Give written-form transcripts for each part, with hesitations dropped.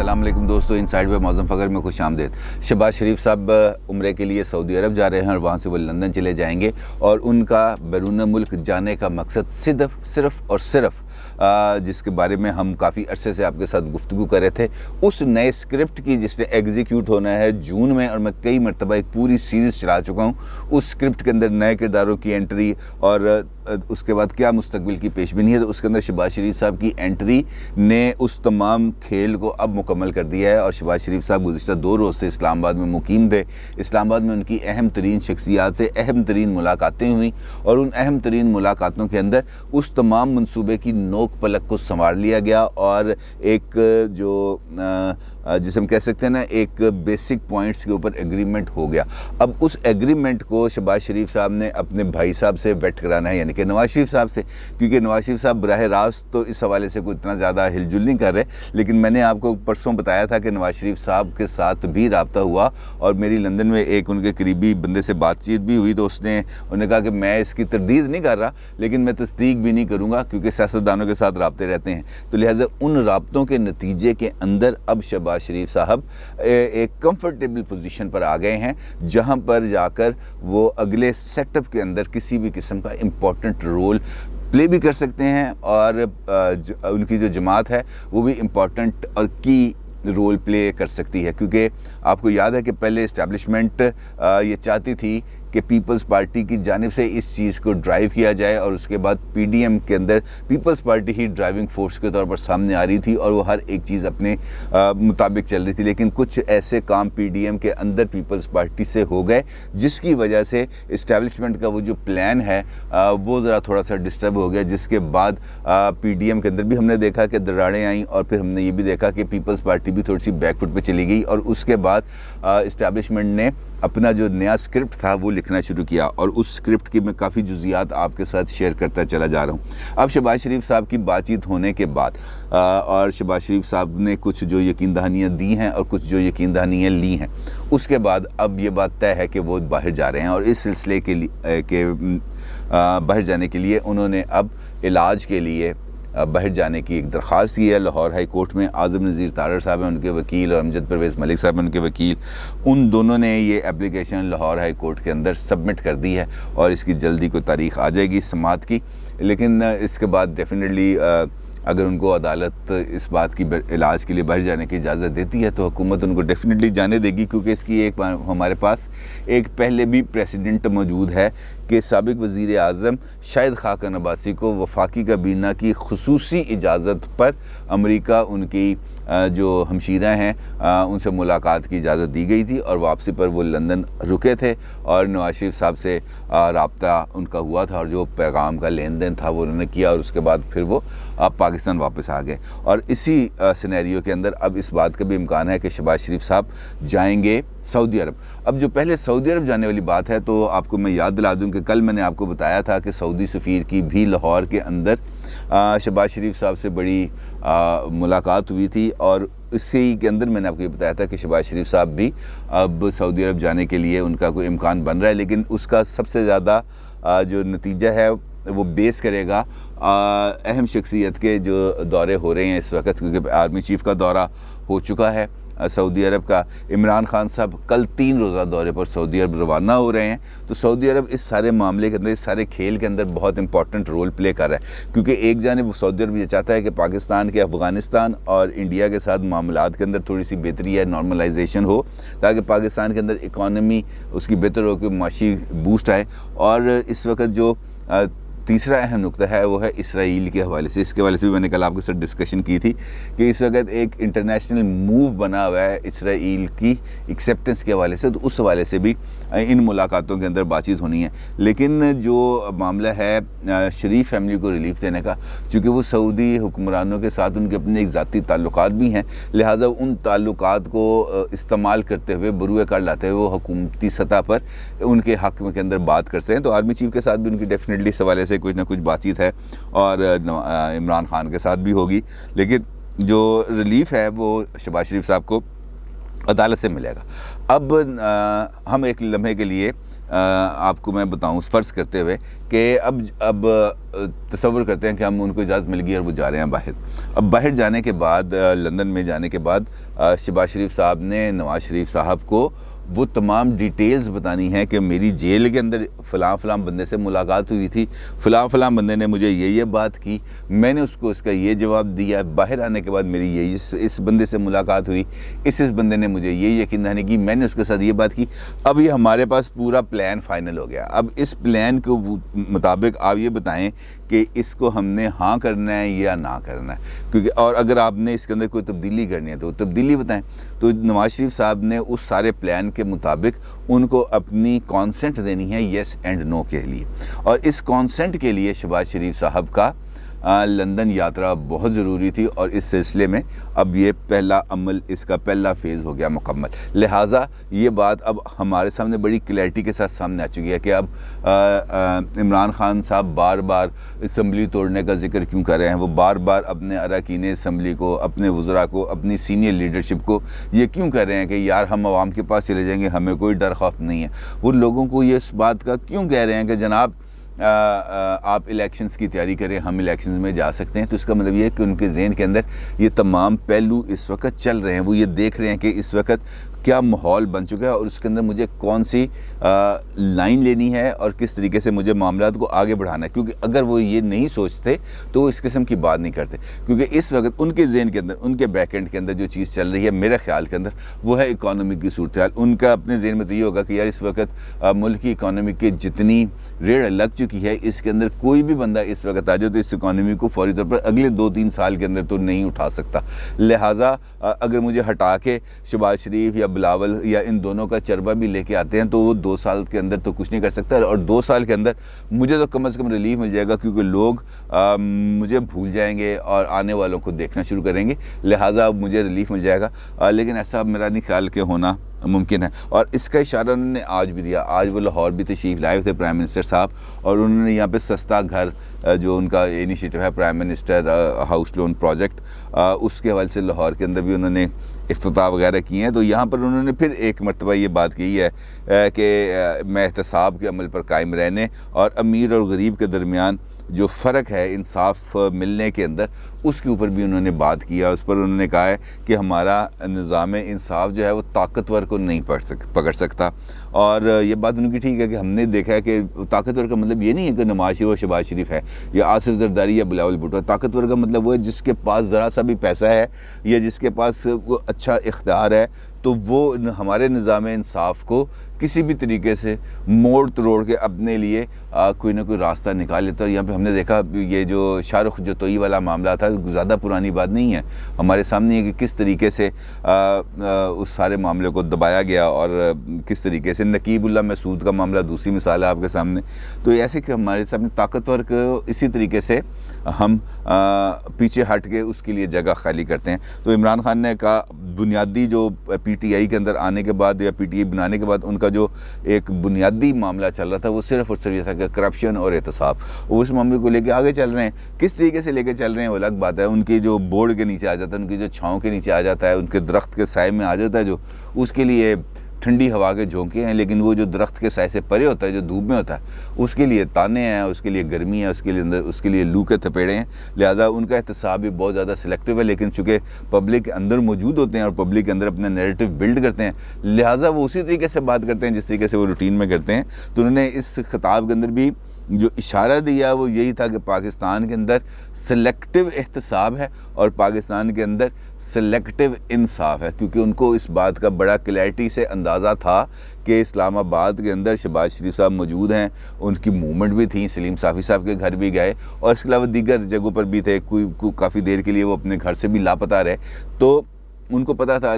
السلام علیکم دوستو، انسائیڈ بائی معظم فخر میں خوش آمدید۔ شہباز شریف صاحب عمرے کے لیے سعودی عرب جا رہے ہیں اور وہاں سے وہ لندن چلے جائیں گے، اور ان کا بیرون ملک جانے کا مقصد صرف اور صرف جس کے بارے میں ہم کافی عرصے سے آپ کے ساتھ گفتگو کر رہے تھے، اس نئے اسکرپٹ کی جس نے ایگزیکیوٹ ہونا ہے جون میں، اور میں کئی مرتبہ ایک پوری سیریز چلا چکا ہوں۔ اس اسکرپٹ کے اندر نئے کرداروں کی انٹری اور اس کے بعد کیا مستقبل کی پیش بینی ہے، تو اس کے اندر شہباز شریف صاحب کی انٹری نے اس تمام کھیل کو اب مکمل کر دیا ہے۔ اور شہباز شریف صاحب گزشتہ 2 روز سے اسلام آباد میں مقیم تھے۔ اسلام آباد میں ان کی اہم ترین شخصیات سے اہم ترین ملاقاتیں ہوئیں، اور ان اہم ترین ملاقاتوں کے اندر اس تمام منصوبے کی نوک پلک کو سنوار لیا گیا، اور ایک جو جسے ہم کہہ سکتے ہیں نا، ایک بیسک پوائنٹس کے اوپر ایگریمنٹ ہو گیا۔ اب اس ایگریمنٹ کو شہباز شریف صاحب نے اپنے بھائی صاحب سے ویٹ کرانا ہے، یعنی کہ نواز شریف صاحب سے، کیونکہ نواز شریف صاحب براہ راست تو اس حوالے سے کوئی اتنا زیادہ ہل جل نہیں کر رہے، لیکن میں نے آپ کو پرسوں بتایا تھا کہ نواز شریف صاحب کے ساتھ بھی رابطہ ہوا، اور میری لندن میں ایک ان کے قریبی بندے سے بات چیت بھی ہوئی، تو انہوں نے کہا کہ میں اس کی تردید نہیں کر رہا، لیکن میں تصدیق بھی نہیں کروں گا، کیونکہ سیاستدانوں کے ساتھ رابطے رہتے ہیں، تو لہٰذا ان رابطوں کے نتیجے کے اندر اب شہباز شریف صاحب ایک کمفرٹیبل پوزیشن پر آ گئے ہیں، جہاں پر جا کر وہ اگلے سیٹ اپ کے اندر کسی بھی قسم کا امپورٹنٹ رول پلے بھی کر سکتے ہیں، اور ان کی جو جماعت ہے وہ بھی امپورٹنٹ اور کی رول پلے کر سکتی ہے، کیونکہ آپ کو یاد ہے کہ پہلے اسٹیبلشمنٹ یہ چاہتی تھی کہ پیپلز پارٹی کی جانب سے اس چیز کو ڈرائیو کیا جائے، اور اس کے بعد پی ڈی ایم کے اندر پیپلز پارٹی ہی ڈرائیونگ فورس کے طور پر سامنے آ رہی تھی، اور وہ ہر ایک چیز اپنے مطابق چل رہی تھی، لیکن کچھ ایسے کام پی ڈی ایم کے اندر پیپلز پارٹی سے ہو گئے جس کی وجہ سے اسٹیبلشمنٹ کا وہ جو پلان ہے وہ ذرا تھوڑا سا ڈسٹرب ہو گیا، جس کے بعد پی ڈی ایم کے اندر بھی ہم نے دیکھا کہ دراڑیں آئیں، اور پھر ہم نے یہ بھی دیکھا کہ پیپلز پارٹی بھی تھوڑی سی بیک فٹ پہ چلی گئی، اور اس کے بعد اسٹیبلشمنٹ نے اپنا جو نیا اسکرپٹ تھا وہ لکھنا شروع کیا، اور اس اسکرپٹ کی میں کافی جزیات آپ کے ساتھ شیئر کرتا چلا جا رہا ہوں۔ اب شہباز شریف صاحب کی بات چیت ہونے کے بعد اور شہباز شریف صاحب نے کچھ جو یقین دہانیاں دی ہیں اور کچھ جو یقین دہانیاں لی ہیں، اس کے بعد اب یہ بات طے ہے کہ وہ باہر جا رہے ہیں، اور اس سلسلے کے باہر جانے کے لیے انہوں نے اب علاج کے لیے باہر جانے کی ایک درخواست کی ہے لاہور ہائی کورٹ میں۔ اعظم نذیر تارڑ صاحب ہیں ان کے وکیل، اور امجد پرویز ملک صاحب ہیں ان کے وکیل، ان دونوں نے یہ اپلیکیشن لاہور ہائی کورٹ کے اندر سبمٹ کر دی ہے، اور اس کی جلدی کوئی تاریخ آ جائے گی سماعت کی، لیکن اس کے بعد ڈیفینیٹلی اگر ان کو عدالت اس بات کی علاج کے لیے باہر جانے کی اجازت دیتی ہے تو حکومت ان کو ڈیفینیٹلی جانے دے گی، کیونکہ اس کی ایک ہمارے پاس ایک پہلے بھی پریسیڈنٹ موجود ہے کہ سابق وزیر اعظم شاہد خاقان عباسی کو وفاقی کابینہ کی خصوصی اجازت پر امریکہ ان کی جو ہمشیرہ ہیں ان سے ملاقات کی اجازت دی گئی تھی، اور واپسی پر وہ لندن رکے تھے، اور نواز شریف صاحب سے رابطہ ان کا ہوا تھا، اور جو پیغام کا لین دین تھا وہ انہوں نے کیا، اور اس کے بعد پھر وہ پاکستان واپس آ گئے، اور اسی سینیریو کے اندر اب اس بات کا بھی امکان ہے کہ شہباز شریف صاحب جائیں گے سعودی عرب۔ اب جو پہلے سعودی عرب جانے والی بات ہے، تو آپ کو میں یاد دلا دوں کہ کل میں نے آپ کو بتایا تھا کہ سعودی سفیر کی بھی لاہور کے اندر شہباز شریف صاحب سے بڑی ملاقات ہوئی تھی، اور اسی کے اندر میں نے آپ کو یہ بتایا تھا کہ شہباز شریف صاحب بھی اب سعودی عرب جانے کے لیے ان کا کوئی امکان بن رہا ہے، لیکن اس کا سب سے زیادہ جو نتیجہ ہے وہ بیس کرے گا اہم شخصیت کے جو دورے ہو رہے ہیں اس وقت، کیونکہ آرمی چیف کا دورہ ہو چکا ہے سعودی عرب کا۔ عمران خان صاحب کل 3 روزہ دورے پر سعودی عرب روانہ ہو رہے ہیں، تو سعودی عرب اس سارے معاملے کے اندر، اس سارے کھیل کے اندر بہت امپورٹنٹ رول پلے کر رہا ہے، کیونکہ ایک جانب سعودی عرب یہ چاہتا ہے کہ پاکستان کے افغانستان اور انڈیا کے ساتھ معاملات کے اندر تھوڑی سی بہتری ہے، نارملائزیشن ہو، تاکہ پاکستان کے اندر اکانومی اس کی بہتر ہو، کہ معاشی بوسٹ آئے، اور اس وقت جو تیسرا اہم نقطہ ہے وہ ہے اسرائیل کے حوالے سے۔ اس کے حوالے سے بھی میں نے کل آپ کے ساتھ ڈسکشن کی تھی کہ اس وقت ایک انٹرنیشنل موو بنا ہوا ہے اسرائیل کی ایکسیپٹنس کے حوالے سے، تو اس حوالے سے بھی ان ملاقاتوں کے اندر بات چیت ہونی ہے۔ لیکن جو معاملہ ہے شریف فیملی کو ریلیف دینے کا، چونکہ وہ سعودی حکمرانوں کے ساتھ ان کے اپنے ایک ذاتی تعلقات بھی ہیں، لہٰذا ان تعلقات کو استعمال کرتے ہوئے بروئے کار لاتے ہوئے وہ حکومتی سطح پر ان کے حق کے اندر بات کرتے ہیں، تو آرمی چیف کے ساتھ بھی ان کی ڈیفینیٹلی اس حوالے سے کچھ نہ کچھ بات چیت ہے، اور عمران خان کے ساتھ بھی ہوگی، لیکن جو ریلیف ہے وہ شہباز شریف صاحب کو عدالت سے ملے گا۔ اب ہم ایک لمحے کے لیے آپ کو میں بتاؤں فرض کرتے ہوئے کہ اب تصور کرتے ہیں کہ ہم ان کو اجازت مل گئی اور وہ جا رہے ہیں باہر. اب باہر جانے کے بعد لندن میں جانے کے بعد شہباز شریف صاحب نے نواز شریف صاحب کو وہ تمام ڈیٹیلز بتانی ہیں کہ میری جیل کے اندر فلاں فلاں بندے سے ملاقات ہوئی تھی, فلاں فلاں بندے نے مجھے یہ بات کی, میں نے اس کو اس کا یہ جواب دیا, باہر آنے کے بعد میری اس بندے سے ملاقات ہوئی, اس بندے نے مجھے یہ یقین دہانی کی, میں نے اس کے ساتھ یہ بات کی. اب یہ ہمارے پاس پورا پلان فائنل ہو گیا. اب اس پلان کے مطابق آپ یہ بتائیں کہ اس کو ہم نے ہاں کرنا ہے یا نہ کرنا ہے, کیونکہ اور اگر آپ نے اس کے اندر کوئی تبدیلی کرنی ہے تو تبدیلی بتائیں. تو نواز شریف صاحب نے اس سارے پلان کے مطابق ان کو اپنی کانسنٹ دینی ہے یس اینڈ نو کے لیے, اور اس کانسنٹ کے لیے شہباز شریف صاحب کا لندن یاترا بہت ضروری تھی, اور اس سلسلے میں اب یہ پہلا عمل, اس کا پہلا فیز ہو گیا مکمل. لہٰذا یہ بات اب ہمارے سامنے بڑی کلیئرٹی کے ساتھ سامنے آ چکی ہے کہ اب عمران خان صاحب بار بار اسمبلی توڑنے کا ذکر کیوں کر رہے ہیں, وہ بار بار اپنے اراکین اسمبلی کو, اپنے وزراء کو, اپنی سینئر لیڈرشپ کو یہ کیوں کر رہے ہیں کہ یار ہم عوام کے پاس چلے جائیں گے, ہمیں کوئی ڈر خوف نہیں ہے. وہ لوگوں کو یہ اس بات کا کیوں کہہ رہے ہیں کہ جناب آپ الیکشنز کی تیاری کریں, ہم الیکشنز میں جا سکتے ہیں. تو اس کا مطلب یہ ہے کہ ان کے ذہن کے اندر یہ تمام پہلو اس وقت چل رہے ہیں, وہ یہ دیکھ رہے ہیں کہ اس وقت کیا ماحول بن چکا ہے اور اس کے اندر مجھے کون سی لائن لینی ہے اور کس طریقے سے مجھے معاملات کو آگے بڑھانا ہے. کیونکہ اگر وہ یہ نہیں سوچتے تو وہ اس قسم کی بات نہیں کرتے, کیونکہ اس وقت ان کے ذہن کے اندر, ان کے بیک اینڈ کے اندر جو چیز چل رہی ہے میرے خیال کے اندر وہ ہے اکانومی کی صورتحال. ان کا اپنے ذہن میں تو یہ ہوگا کہ یار اس وقت ملک کی اکانومی کی جتنی ریڑھ لگ چکی ہے اس کے اندر کوئی بھی بندہ اس وقت آ جائے تو اس اکانومی کو فوری طور پر اگلے 2-3 سال کے اندر تو نہیں اٹھا سکتا. لہٰذا اگر مجھے ہٹا کے شہباز شریف یا بلاول یا ان دونوں کا چربہ بھی لے کے آتے ہیں تو وہ 2 سال کے اندر تو کچھ نہیں کر سکتا, اور 2 سال کے اندر مجھے تو کم از کم ریلیف مل جائے گا, کیونکہ لوگ مجھے بھول جائیں گے اور آنے والوں کو دیکھنا شروع کریں گے. لہٰذا مجھے ریلیف مل جائے گا, لیکن ایسا میرا نہیں خیال کہ ہونا ممکن ہے. اور اس کا اشارہ انہوں نے آج بھی دیا. آج وہ لاہور بھی تشریف لائے تھے پرائم منسٹر صاحب, اور انہوں نے یہاں پہ سستا گھر جو ان کا انیشیٹو ہے prime minister house loan project, اس کے حوالے سے لاہور کے اندر بھی انہوں نے افتتاح وغیرہ کیے ہیں. تو یہاں پر انہوں نے پھر ایک مرتبہ یہ بات کہی ہے کہ میں احتساب کے عمل پر قائم رہنے اور امیر اور غریب کے درمیان جو فرق ہے انصاف ملنے کے اندر, اس کے اوپر بھی انہوں نے بات کیا. اس پر انہوں نے کہا ہے کہ ہمارا نظام انصاف جو ہے وہ طاقتور کو نہیں پکڑ سکتا. اور یہ بات ان کی ٹھیک ہے کہ ہم نے دیکھا ہے کہ طاقتور کا مطلب یہ نہیں ہے کہ نواز شریف اور شہباز شریف ہے یا آصف زرداری یا بلاول بھٹو. طاقتور کا مطلب وہ ہے جس کے پاس ذرا سا بھی پیسہ ہے یا جس کے پاس وہ اچھا اختیار ہے, تو وہ ہمارے نظام انصاف کو کسی بھی طریقے سے موڑ تروڑ کے اپنے لیے کوئی نہ کوئی راستہ نکال لیتا. اور یہاں پہ ہم نے دیکھا یہ جو شاہ رخ جوتوئی والا معاملہ تھا زیادہ پرانی بات نہیں ہے, ہمارے سامنے ہے کہ کس طریقے سے اس سارے معاملے کو دبایا گیا, اور کس طریقے سے نقیب اللہ مسعود کا معاملہ دوسری مثال ہے آپ کے سامنے. تو ایسے کہ ہمارے سامنے طاقتور کو اسی طریقے سے ہم پیچھے ہٹ کے اس کے لیے جگہ خالی کرتے ہیں. تو عمران خان نے کہا بنیادی جو پی ٹی آئی کے اندر آنے کے بعد یا پی ٹی آئی بنانے کے بعد ان کا جو ایک بنیادی معاملہ چل رہا تھا وہ صرف اور صرف یہ تھا کہ کرپشن اور احتساب. وہ اس معاملے کو لے کے آگے چل رہے ہیں. کس طریقے سے لے کے چل رہے ہیں وہ الگ بات ہے. ان کے جو بورڈ کے نیچے آ جاتا ہے, ان کی جو چھاؤں کے نیچے آ جاتا ہے, ان کے درخت کے سائے میں آ جاتا ہے, جو اس کے لیے ٹھنڈی ہوا کے جھونکے ہیں, لیکن وہ جو درخت کے سائے سے پرے ہوتا ہے جو دھوپ میں ہوتا ہے اس کے لیے تانے ہیں, اس کے لیے گرمی ہے, اس کے لیے لو کے تھپیڑے ہیں. لہٰذا ان کا احتساب بھی بہت زیادہ سلیکٹیو ہے, لیکن چونکہ پبلک کے اندر موجود ہوتے ہیں اور پبلک کے اندر اپنا نیریٹو بلڈ کرتے ہیں, لہٰذا وہ اسی طریقے سے بات کرتے ہیں جس طریقے سے وہ روٹین میں کرتے ہیں. تو انہوں نے اس خطاب کے اندر بھی جو اشارہ دیا وہ یہی تھا کہ پاکستان کے اندر سلیکٹیو احتساب ہے اور پاکستان کے اندر سلیکٹیو انصاف ہے, کیونکہ ان کو اس بات کا بڑا کلیئرٹی سے اندازہ تھا کہ اسلام آباد کے اندر شہباز شریف صاحب موجود ہیں, ان کی موومنٹ بھی تھی, سلیم صافی صاحب کے گھر بھی گئے اور اس کے علاوہ دیگر جگہوں پر بھی تھے, کافی دیر کے لیے وہ اپنے گھر سے بھی لاپتہ رہے. تو ان کو پتہ تھا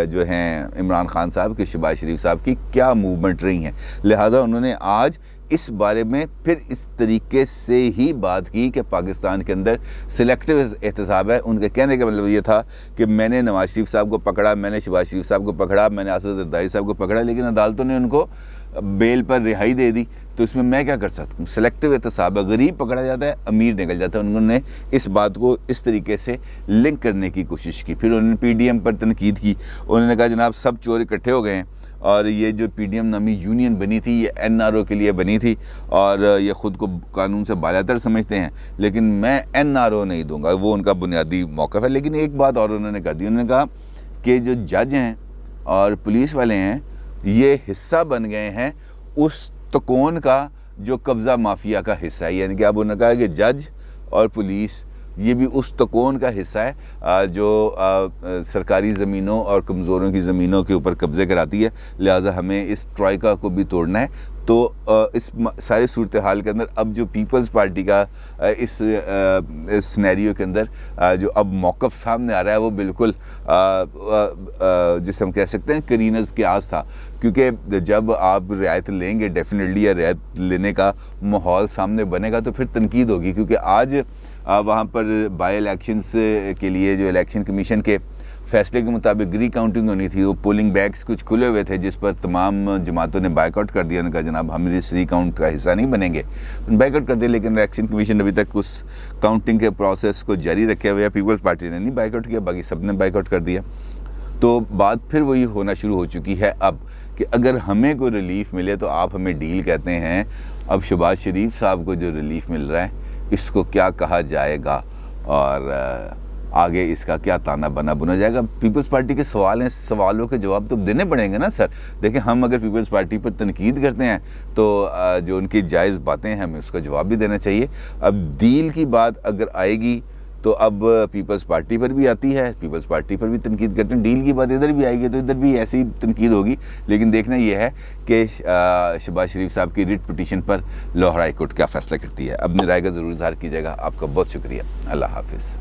جو ہیں عمران خان صاحب کہ شہباز شریف صاحب کی کیا موومنٹ رہی ہیں. لہٰذا انہوں نے آج اس بارے میں پھر اس طریقے سے ہی بات کی کہ پاکستان کے اندر سلیکٹیو احتساب ہے. ان کے کہنے کا مطلب یہ تھا کہ میں نے نواز شریف صاحب کو پکڑا, میں نے شہباز شریف صاحب کو پکڑا, میں نے آصف زرداری صاحب کو پکڑا, لیکن عدالتوں نے ان کو بیل پر رہائی دے دی تو اس میں میں کیا کر سکتا ہوں؟ سلیکٹیو احتساب ہے، غریب پکڑا جاتا ہے، امیر نکل جاتا ہے۔ انہوں نے اس بات کو اس طریقے سے لنک کرنے کی کوشش کی۔ پھر انہوں نے پی ڈی ایم پر تنقید کی، انہوں نے کہا جناب سب چور اکٹھے ہو گئے ہیں، اور یہ جو پی ڈی ایم نامی یونین بنی تھی یہ این آر او کے لیے بنی تھی، اور یہ خود کو قانون سے بالاتر سمجھتے ہیں، لیکن میں این آر او نہیں دوں گا، وہ ان کا بنیادی موقف ہے۔ لیکن ایک بات اور انہوں نے کر دی، انہوں نے کہا کہ جو جج ہیں اور پولیس والے ہیں یہ حصہ بن گئے ہیں اس تکون کا جو قبضہ مافیا کا حصہ ہے، یعنی کہ اب انہوں نے کہا کہ جج اور پولیس یہ بھی اس تکون کا حصہ ہے جو سرکاری زمینوں اور کمزوروں کی زمینوں کے اوپر قبضے کراتی ہے، لہٰذا ہمیں اس ٹرائیکا کو بھی توڑنا ہے۔ تو اس سارے صورتحال کے اندر اب جو پیپلز پارٹی کا اس سینیریو کے اندر جو اب موقف سامنے آ رہا ہے وہ بالکل جسے ہم کہہ سکتے ہیں کرینز کے آس تھا، کیونکہ جب آپ رعایت لیں گے ڈیفینیٹلی یا رعایت لینے کا ماحول سامنے بنے گا تو پھر تنقید ہوگی، کیونکہ آج وہاں پر بائی الیکشنز کے لیے جو الیکشن کمیشن کے فیصلے کے مطابق ری کاؤنٹنگ ہونی تھی، وہ پولنگ بیگز کچھ کھلے ہوئے تھے جس پر تمام جماعتوں نے بائیک آؤٹ کر دیا۔ انہوں نے کہا جناب ہم اس ری کاؤنٹ کا حصہ نہیں بنیں گے، بائیک آؤٹ کر دیا، لیکن الیکشن کمیشن ابھی تک اس کاؤنٹنگ کے پروسیس کو جاری رکھے ہوئے ہے۔ پیپلز پارٹی نے نہیں بائیک آؤٹ کیا، باقی سب نے بائیک آؤٹ کر دیا۔ تو بات پھر وہی ہونا شروع ہو چکی ہے اب کہ اگر ہمیں کوئی ریلیف ملے تو آپ ہمیں ڈیل کہتے ہیں، اب شہباز شریف صاحب کو جو ریلیف مل رہا ہے اس کو کیا کہا جائے گا اور آگے اس کا کیا تانا بنا بنا جائے گا؟ پیپلز پارٹی کے سوال ہیں، سوالوں کے جواب تو دینے پڑیں گے نا سر۔ دیکھیں ہم اگر پیپلز پارٹی پر تنقید کرتے ہیں تو جو ان کی جائز باتیں ہیں ہمیں اس کا جواب بھی دینا چاہیے۔ اب ڈیل کی بات اگر آئے گی تو اب پیپلز پارٹی پر بھی آتی ہے، پیپلز پارٹی پر بھی تنقید کرتے ہیں، ڈیل کی بات ادھر بھی آئے گی تو ادھر بھی ایسی تنقید ہوگی۔ لیکن دیکھنا یہ ہے کہ شہباز شریف صاحب کی ریٹ پٹیشن پر لاہور ہائی کورٹ کیا فیصلہ کرتی ہے۔ اپنی رائے کا ضرور اظہار کیجیے گا۔ آپ کا بہت شکریہ۔ اللہ حافظ۔